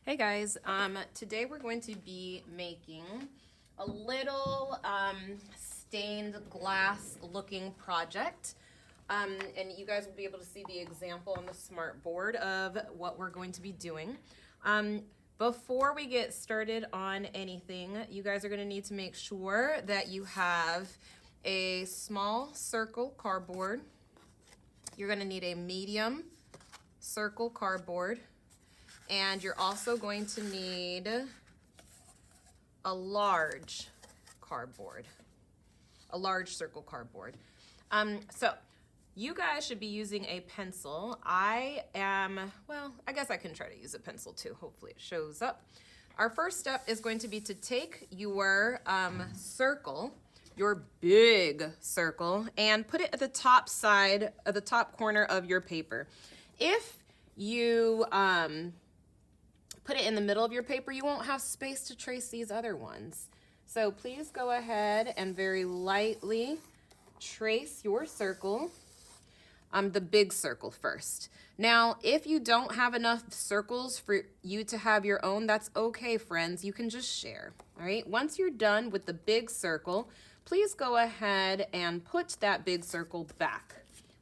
Hey guys, today we're going to be making a little stained glass looking project. And you guys will be able to see the example on the smart board of what we're going to be doing. Before we get started on anything, you guys are going to need to make sure that you have a small circle cardboard. You're going to need a medium circle cardboard. And you're also going to need a large cardboard, a large circle cardboard. So you guys should be using a pencil. I guess I can try to use a pencil too. Hopefully it shows up. Our first step is going to be to take your circle, your big circle, and put it at the top side, at the top corner of your paper. If you put it in the middle of your paper, you won't have space to trace these other ones. So please go ahead and very lightly trace your circle, the big circle first. Now, if you don't have enough circles for you to have your own, that's okay, friends. You can just share, all right? Once you're done with the big circle, please go ahead and put that big circle back.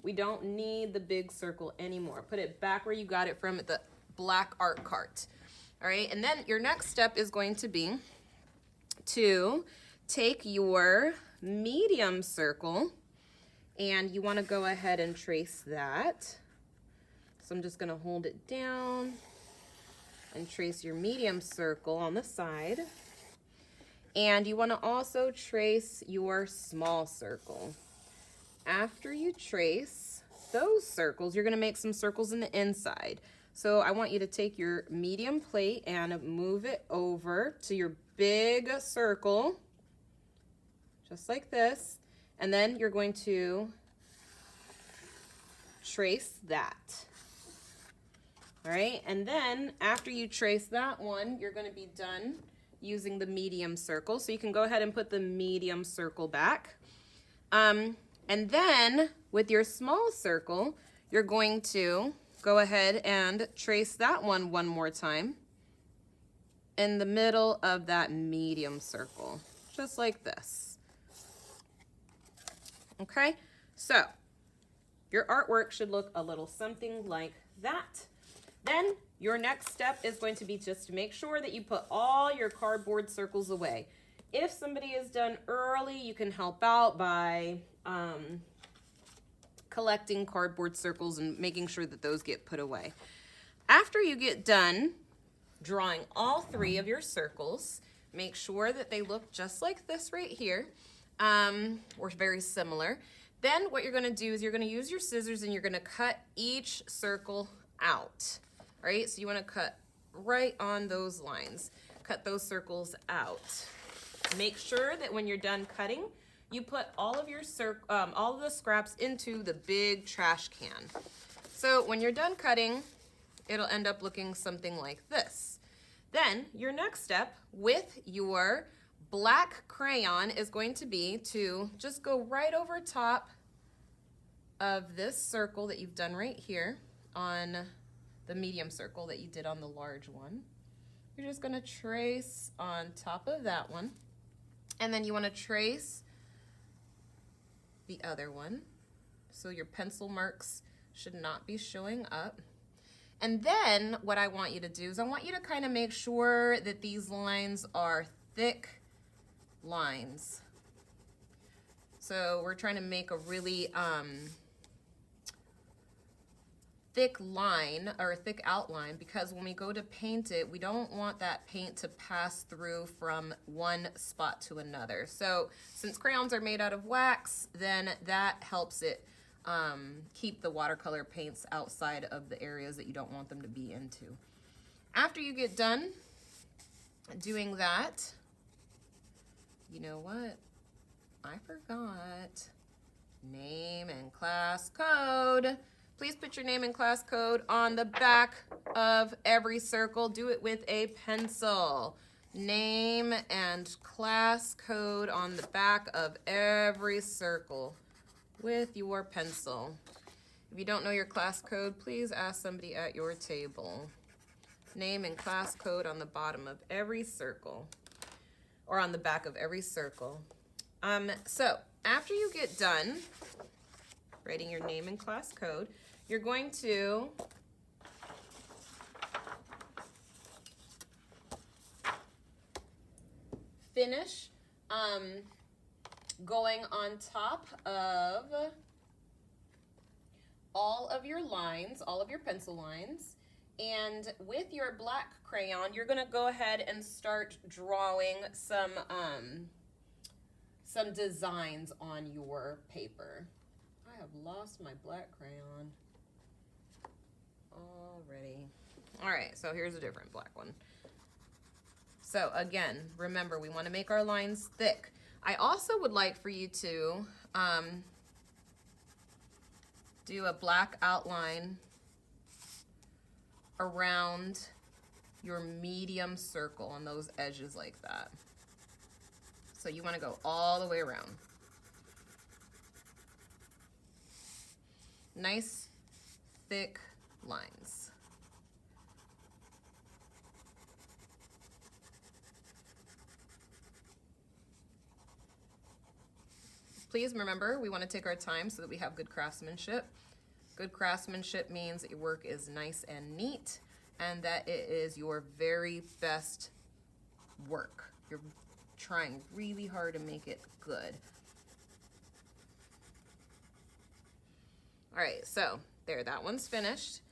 We don't need the big circle anymore. Put it back where you got it from at the black art cart. All right, and then your next step is going to be to take your medium circle and you want to go ahead and trace that. So I'm just going to hold it down and trace your medium circle on the side. And you want to also trace your small circle. After you trace those circles, you're going to make some circles in the inside. So I want you to take your medium plate and move it over to your big circle, just like this. And then you're going to trace that. All right, and then after you trace that one, you're going to be done using the medium circle. So you can go ahead and put the medium circle back. And then with your small circle, you're going to go ahead and trace that one more time in the middle of that medium circle, just like this. Okay, so your artwork should look a little something like that. Then your next step is going to be just to make sure that you put all your cardboard circles away. If somebody is done early, you can help out by collecting cardboard circles and making sure that those get put away. After you get done drawing all three of your circles, make sure that they look just like this right here, or very similar. Then what you're going to do is you're going to use your scissors and you're going to cut each circle out. All right, so you want to cut right on those lines. Cut those circles out. Make sure that when you're done cutting, you put all of your all of the scraps into the big trash can. So when you're done cutting, it'll end up looking something like this. Then your next step with your black crayon is going to be to just go right over top of this circle that you've done right here on the medium circle that you did on the large one. You're just going to trace on top of that one. And then you want to trace the other one. So your pencil marks should not be showing up. And then what I want you to do is I want you to kind of make sure that these lines are thick lines. So we're trying to make a really thick line or a thick outline, because when we go to paint it, we don't want that paint to pass through from one spot to another. So since crayons are made out of wax, then that helps it keep the watercolor paints outside of the areas that you don't want them to be into. After you get done doing that, you know what? I forgot. Name and class code. Please put your name and class code on the back of every circle. Do it with a pencil. Name and class code on the back of every circle with your pencil. If you don't know your class code, please ask somebody at your table. name and class code on the bottom of every circle, or on the back of every circle. So after you get done writing your name and class code, you're going to finish going on top of all of your lines, all of your pencil lines, and with your black crayon, you're gonna go ahead and start drawing some designs on your paper. I have lost my black crayon already. All right, so here's a different black one. So again, remember, we want to make our lines thick. I also would like for you to do a black outline around your medium circle on those edges like that. So you want to go all the way around. Nice, thick lines. Please remember, we want to take our time so that we have good craftsmanship. Good craftsmanship means that your work is nice and neat and that it is your very best work. You're trying really hard to make it good. All right, so there, that one's finished.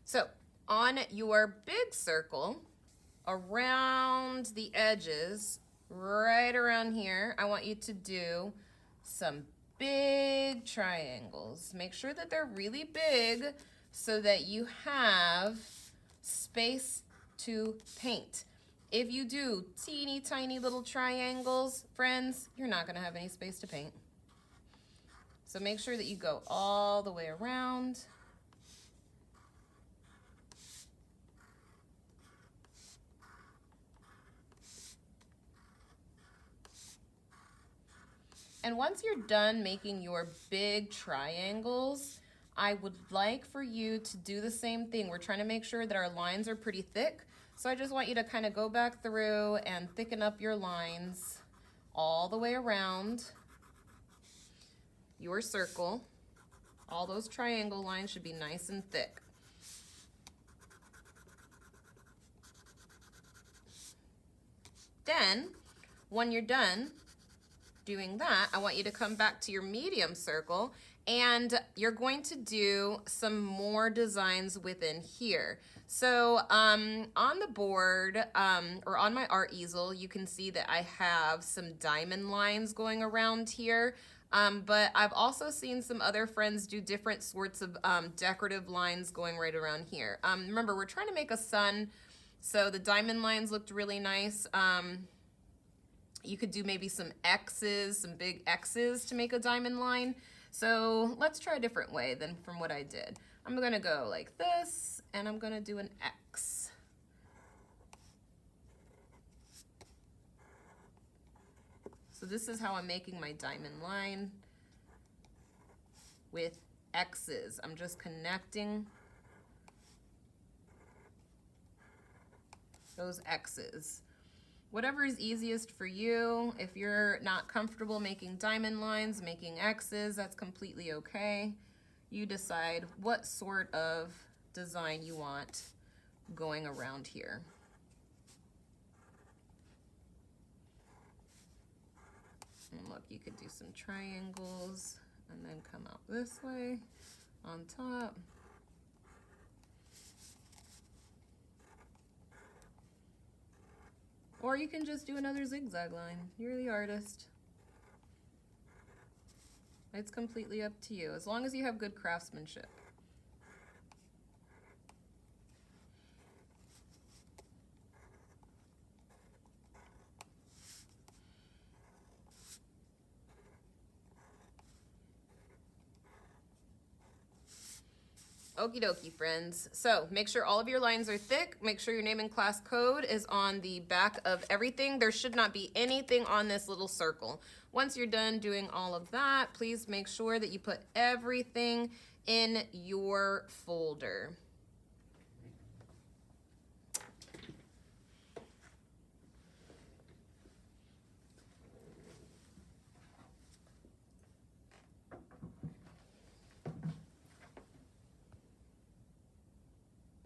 So on your big circle, around the edges, right around here, I want you to do some big triangles. Make sure that they're really big so that you have space to paint. If you do teeny tiny little triangles, friends, you're not gonna have any space to paint. So make sure that you go all the way around. And once you're done making your big triangles, I would like for you to do the same thing. We're trying to make sure that our lines are pretty thick. So I just want you to kind of go back through and thicken up your lines all the way around your circle. All those triangle lines should be nice and thick. Then, when you're done doing that, I want you to come back to your medium circle and you're going to do some more designs within here. So on the board or on my art easel, you can see that I have some diamond lines going around here. But I've also seen some other friends do different sorts of decorative lines going right around here. Remember, we're trying to make a sun, so the diamond lines looked really nice. You could do maybe some X's, some big X's to make a diamond line. So let's try a different way than from what I did. I'm gonna go like this, and I'm gonna do an X. So this is how I'm making my diamond line with X's. I'm just connecting those X's. Whatever is easiest for you. If you're not comfortable making diamond lines, making X's, that's completely okay. You decide what sort of design you want going around here. And look, you could do some triangles and then come out this way on top. Or you can just do another zigzag line. You're the artist. It's completely up to you, as long as you have good craftsmanship. Okie dokie, friends. So make sure all of your lines are thick. Make sure your name and class code is on the back of everything. There should not be anything on this little circle. Once you're done doing all of that, please make sure that you put everything in your folder.